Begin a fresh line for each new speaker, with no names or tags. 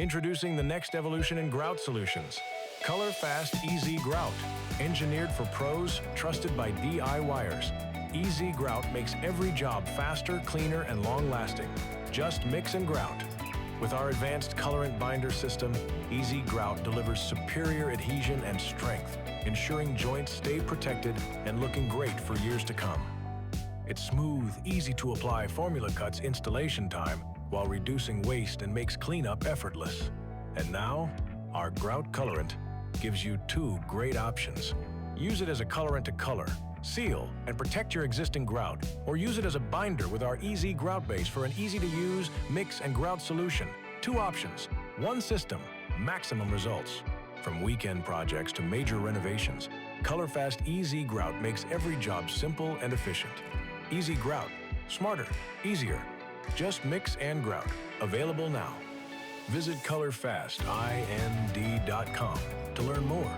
Introducing the next evolution in grout solutions, ColorFast EZ Grout. Engineered for pros, trusted by DIYers. EZ Grout makes every job faster, cleaner, and long-lasting. Just mix and grout. With our advanced colorant binder system, EZ Grout delivers superior adhesion and strength, ensuring joints stay protected and looking great for years to come. Its smooth, easy-to-apply formula cuts installation time while reducing waste and makes cleanup effortless. And now, our Grout Colorant gives you two great options. Use it as a colorant to color, seal, and protect your existing grout, or use it as a binder with our EZ Grout base for an easy-to-use mix and grout solution. Two options, one system, maximum results. From weekend projects to major renovations, ColorFast EZ Grout makes every job simple and efficient. EZ Grout, smarter, easier. Just mix and grout. Available now. Visit colorfastind.com to learn more.